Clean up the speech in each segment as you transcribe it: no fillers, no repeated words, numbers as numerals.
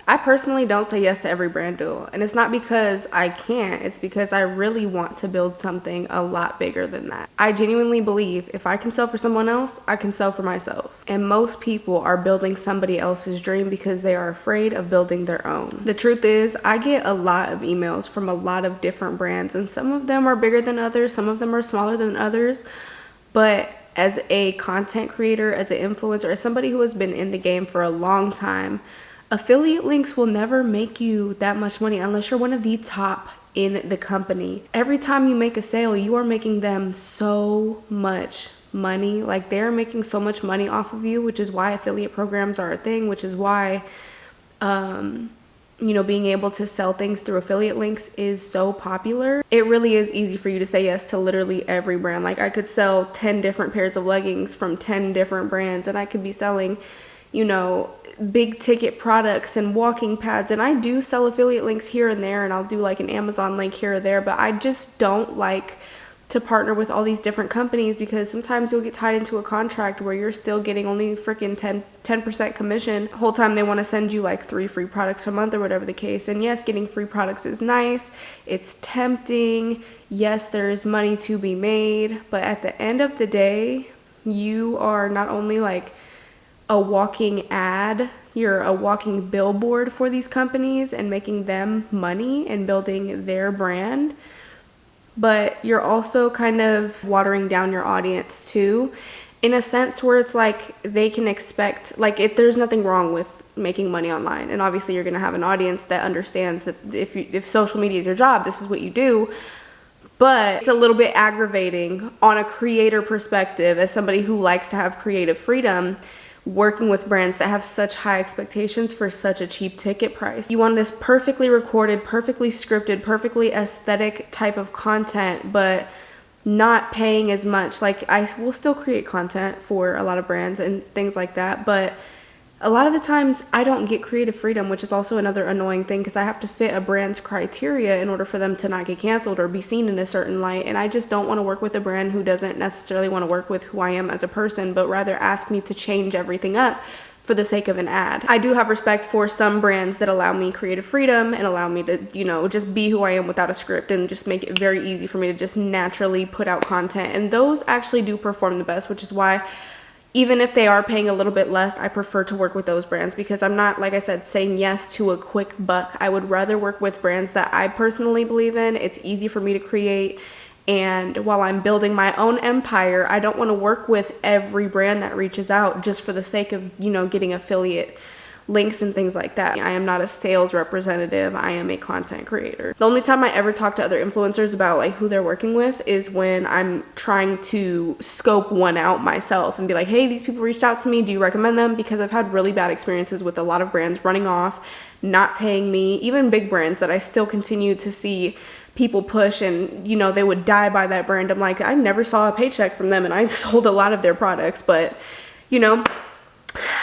I personally don't say yes to every brand deal, and it's not because I can't, it's because I really want to build something a lot bigger than that. I genuinely believe if I can sell for someone else, I can sell for myself. And most people are building somebody else's dream because they are afraid of building their own. The truth is, I get a lot of emails from a lot of different brands, and some of them are bigger than others, some of them are smaller than others, but as a content creator, as an influencer, as somebody who has been in the game for a long time, affiliate links will never make you that much money unless you're one of the top in the company. Every time you make a sale, you are making them so much money. Like, they're making so much money off of you, which is why affiliate programs are a thing, which is why, being able to sell things through affiliate links is so popular. It really is easy for you to say yes to literally every brand. Like, I could sell 10 different pairs of leggings from 10 different brands, and I could be selling, big ticket products and walking pads, and I do sell affiliate links here and there, and I'll do like an Amazon link here or there, but I just don't like to partner with all these different companies because sometimes you'll get tied into a contract where you're still getting only freaking 10% commission. The whole time they want to send you like 3 free products a month or whatever the case. And yes, getting free products is nice, it's tempting, yes, there is money to be made, but at the end of the day, you are not only like a walking ad, you're a walking billboard for these companies and making them money and building their brand, but you're also kind of watering down your audience too, in a sense where it's like they can expect, like, there's nothing wrong with making money online, and obviously you're going to have an audience that understands that if social media is your job, this is what you do. But it's a little bit aggravating on a creator perspective, as somebody who likes to have creative freedom, working with brands that have such high expectations for such a cheap ticket price. You want this perfectly recorded, perfectly scripted, perfectly aesthetic type of content, but not paying as much. Like, I will still create content for a lot of brands and things like that, but a lot of the times I don't get creative freedom, which is also another annoying thing because I have to fit a brand's criteria in order for them to not get canceled or be seen in a certain light. And I just don't want to work with a brand who doesn't necessarily want to work with who I am as a person, but rather ask me to change everything up for the sake of an ad. I do have respect for some brands that allow me creative freedom and allow me to, just be who I am without a script and just make it very easy for me to just naturally put out content. And those actually do perform the best, which is why even if they are paying a little bit less, I prefer to work with those brands because I'm not, like I said, saying yes to a quick buck. I would rather work with brands that I personally believe in. It's easy for me to create. And while I'm building my own empire, I don't want to work with every brand that reaches out just for the sake of, getting affiliate links and things like that. I am not a sales representative. I am a content creator. The only time I ever talk to other influencers about like who they're working with is when I'm trying to scope one out myself and be like, hey, these people reached out to me. Do you recommend them? Because I've had really bad experiences with a lot of brands running off, not paying me, even big brands that I still continue to see people push and, they would die by that brand. I'm like, I never saw a paycheck from them and I sold a lot of their products, but,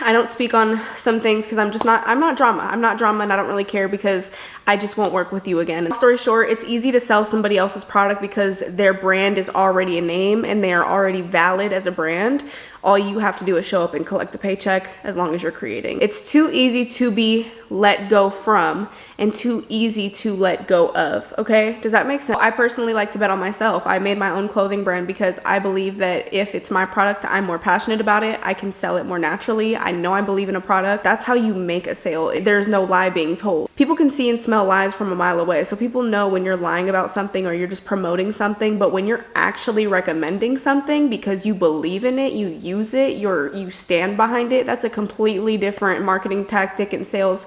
I don't speak on some things because I'm not drama. I'm not drama and I don't really care because I just won't work with you again. Long story short, it's easy to sell somebody else's product because their brand is already a name and they are already valid as a brand. All you have to do is show up and collect the paycheck as long as you're creating. It's too easy to be let go from and too easy to let go of, okay? Does that make sense? I personally like to bet on myself. I made my own clothing brand because I believe that if it's my product, I'm more passionate about it. I can sell it more naturally. I know I believe in a product. That's how you make a sale. There's no lie being told. People can see and smell lies from a mile away. So people know when you're lying about something or you're just promoting something, but when you're actually recommending something because you believe in it, you use it, you stand behind it, that's a completely different marketing tactic and sales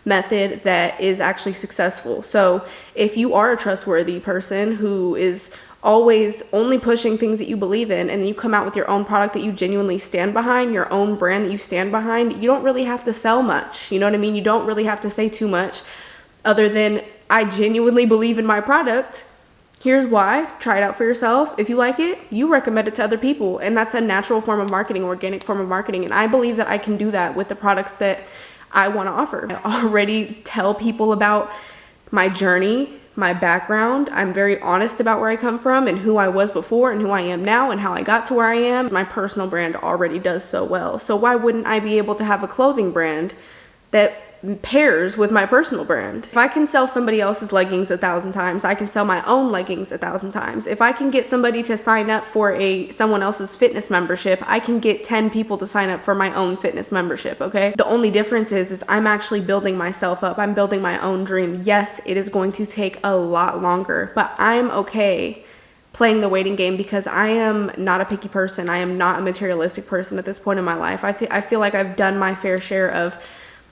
method that is actually successful. So if you are a trustworthy person who is always only pushing things that you believe in and you come out with your own product that you genuinely stand behind, your own brand that you stand behind, you don't really have to sell much. You know what I mean? You don't really have to say too much other than I genuinely believe in my product. Here's why. Try it out for yourself. If you like it, you recommend it to other people. And that's a natural form of marketing, organic form of marketing. And I believe that I can do that with the products that I want to offer. I already tell people about my journey, my background. I'm very honest about where I come from and who I was before and who I am now and how I got to where I am. My personal brand already does so well. So why wouldn't I be able to have a clothing brand that pairs with my personal brand. If I can sell somebody else's leggings 1,000 times, I can sell my own leggings 1,000 times. If I can get somebody to sign up for someone else's fitness membership, I can get 10 people to sign up for my own fitness membership, okay? The only difference is I'm actually building myself up. I'm building my own dream. Yes, it is going to take a lot longer, but I'm okay playing the waiting game because I am not a picky person. I am not a materialistic person at this point in my life. I feel like I've done my fair share of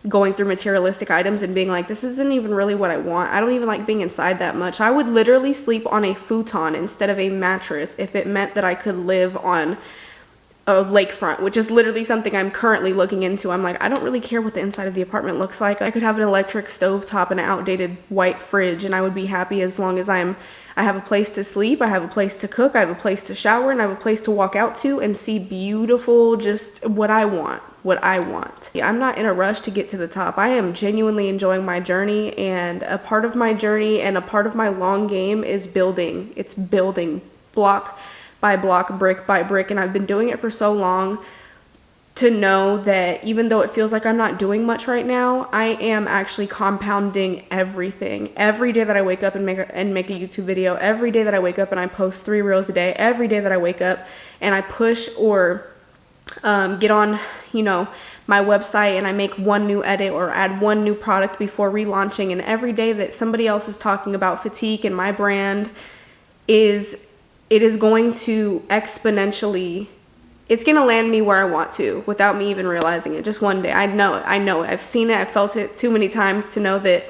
going through materialistic items and being like, this isn't even really what I want. I don't even like being inside that much. I would literally sleep on a futon instead of a mattress if it meant that I could live on a lakefront, which is literally something I'm currently looking into. I'm like, I don't really care what the inside of the apartment looks like. I could have an electric stovetop and an outdated white fridge and I would be happy as long as I have a place to sleep, I have a place to cook, I have a place to shower, and I have a place to walk out to and see beautiful, just what I want. I'm not in a rush to get to the top. I am genuinely enjoying my journey, and a part of my journey and a part of my long game is building. It's building block by block, brick by brick, and I've been doing it for so long to know that even though it feels like I'm not doing much right now, I am actually compounding everything. Every day that I wake up and make a YouTube video, every day that I wake up and I post 3 reels a day, every day that I wake up and I push or get on, my website and I make one new edit or add one new product before relaunching, and every day that somebody else is talking about Fatigue and my brand is going to exponentially, it's going to land me where I want to without me even realizing it. Just one day. I know it. I've seen it. I've felt it too many times to know that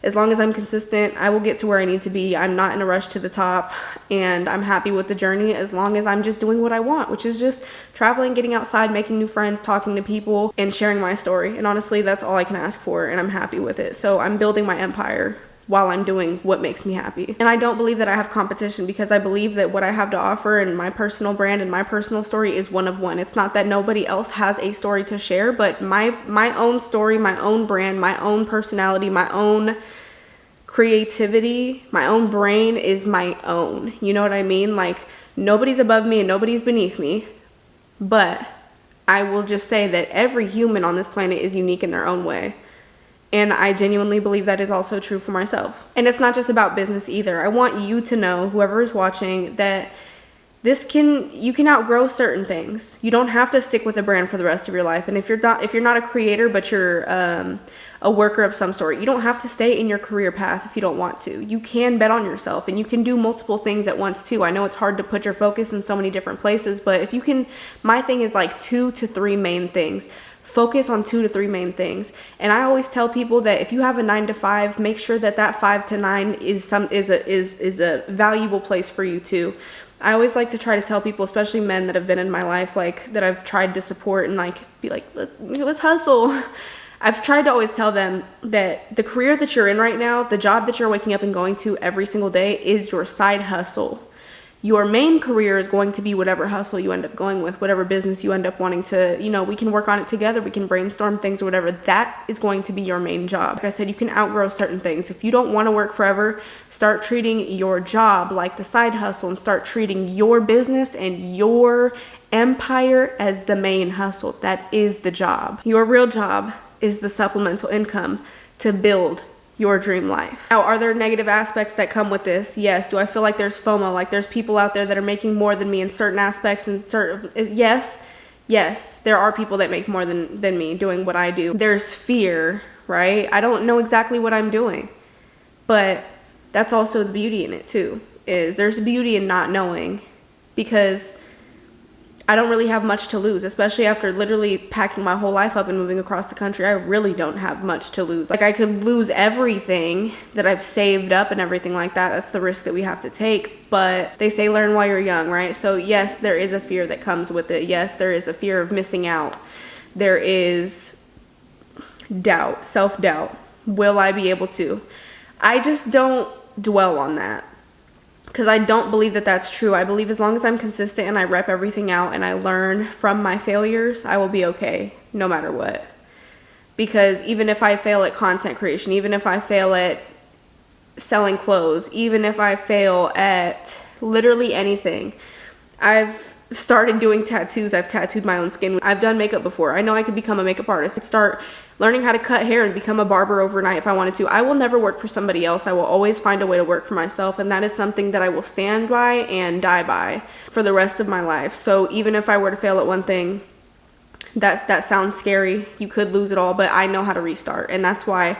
as long as I'm consistent, I will get to where I need to be. I'm not in a rush to the top, and I'm happy with the journey as long as I'm just doing what I want, which is just traveling, getting outside, making new friends, talking to people, and sharing my story. And honestly, that's all I can ask for, and I'm happy with it. So I'm building my empire while I'm doing what makes me happy. And I don't believe that I have competition because I believe that what I have to offer and my personal brand and my personal story is one of one. It's not that nobody else has a story to share, but my own story, my own brand, my own personality, my own creativity, my own brain is my own. You know what I mean? Like, nobody's above me and nobody's beneath me, but I will just say that every human on this planet is unique in their own way. And I genuinely believe that is also true for myself. And it's not just about business either. I want you to know, whoever is watching, that you can outgrow certain things. You don't have to stick with a brand for the rest of your life. And if you're not a creator, but you're a worker of some sort, you don't have to stay in your career path if you don't want to. You can bet on yourself and you can do multiple things at once too. I know it's hard to put your focus in so many different places, but if you can, my thing is like 2 to 3 main things. Focus on 2 to 3 main things. And I always tell people that if you have a 9 to 5, make sure that 5 to 9 is a valuable place for you too. I always like to try to tell people, especially men that have been in my life, like that I've tried to support and like be like, let's hustle. I've tried to always tell them that the career that you're in right now, the job that you're waking up and going to every single day is your side hustle. Your main career is going to be whatever hustle you end up going with, whatever business you end up wanting to, we can work on it together, we can brainstorm things or whatever. That is going to be your main job. Like I said, you can outgrow certain things. If you don't want to work forever, start treating your job like the side hustle and start treating your business and your empire as the main hustle. That is the job. Your real job is the supplemental income to build your dream life. Now, are there negative aspects that come with this? Yes. Do I feel like there's FOMO? Like there's people out there that are making more than me in certain aspects and yes, there are people that make more than me doing what I do. There's fear, right? I don't know exactly what I'm doing, but that's also the beauty in it too, is there's beauty in not knowing, because I don't really have much to lose, especially after literally packing my whole life up and moving across the country. I really don't have much to lose. Like, I could lose everything that I've saved up and everything like that. That's the risk that we have to take. But they say learn while you're young, right? So yes, there is a fear that comes with it. Yes, there is a fear of missing out. There is doubt, self-doubt. Will I be able to? I just don't dwell on that, because I don't believe that that's true. I believe as long as I'm consistent and I rep everything out and I learn from my failures, I will be okay no matter what. Because even if I fail at content creation, even if I fail at selling clothes, even if I fail at literally anything, I've started doing tattoos. I've tattooed my own skin. I've done makeup before. I know I could become a makeup artist. Start learning how to cut hair and become a barber overnight if I wanted to. I will never work for somebody else. I will always find a way to work for myself, and that is something that I will stand by and die by for the rest of my life. So even if I were to fail at one thing, that sounds scary. You could lose it all, but I know how to restart, and that's why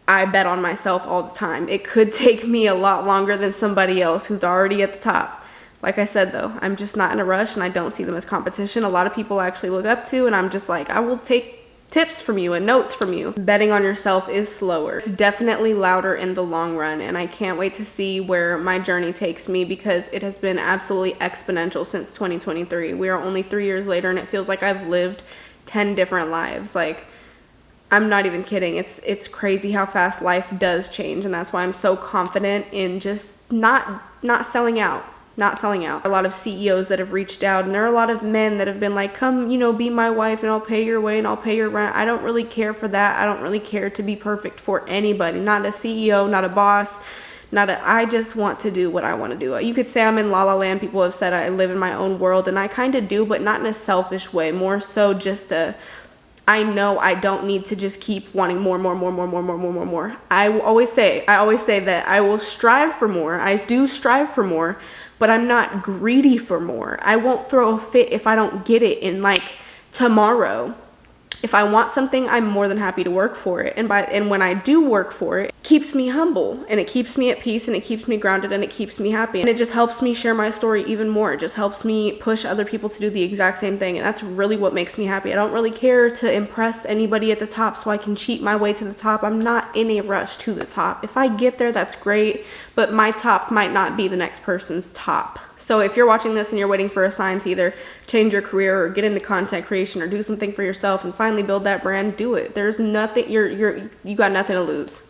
I bet on myself all the time. It could take me a lot longer than somebody else who's already at the top. Like I said, though, I'm just not in a rush, and I don't see them as competition. A lot of people I actually look up to, and I'm just like, I will take tips from you and notes from you. Betting on yourself is slower. It's definitely louder in the long run, and I can't wait to see where my journey takes me, because it has been absolutely exponential since 2023. We are only 3 years later, and it feels like I've lived 10 different lives. Like, I'm not even kidding. It's crazy how fast life does change, and that's why I'm so confident in just not selling out. Not selling out. A lot of CEOs that have reached out, and there are a lot of men that have been like, come, be my wife and I'll pay your way and I'll pay your rent. I don't really care for that. I don't really care to be perfect for anybody. Not a CEO, not a boss, I just want to do what I want to do. You could say I'm in La La Land. People have said I live in my own world, and I kind of do, but not in a selfish way. More so just I know I don't need to just keep wanting more. I always say that I will strive for more. I do strive for more, but I'm not greedy for more. I won't throw a fit if I don't get it in like tomorrow. If I want something, I'm more than happy to work for it. And when I do work for it, it keeps me humble, and it keeps me at peace, and it keeps me grounded, and it keeps me happy. And it just helps me share my story even more. It just helps me push other people to do the exact same thing. And that's really what makes me happy. I don't really care to impress anybody at the top so I can cheat my way to the top. I'm not in a rush to the top. If I get there, that's great, but my top might not be the next person's top. So if you're watching this and you're waiting for a sign to either change your career or get into content creation or do something for yourself and finally build that brand, do it. There's nothing, you got nothing to lose.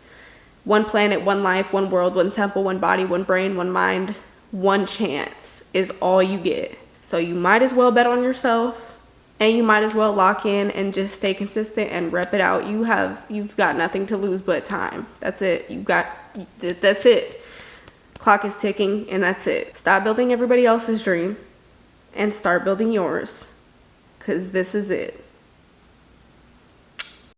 One planet, one life, one world, one temple, one body, one brain, one mind, one chance is all you get. So you might as well bet on yourself, and you might as well lock in and just stay consistent and rep it out. You've got nothing to lose but time. That's it. That's it. Clock is ticking, and that's it. Stop building everybody else's dream and start building yours, because this is it.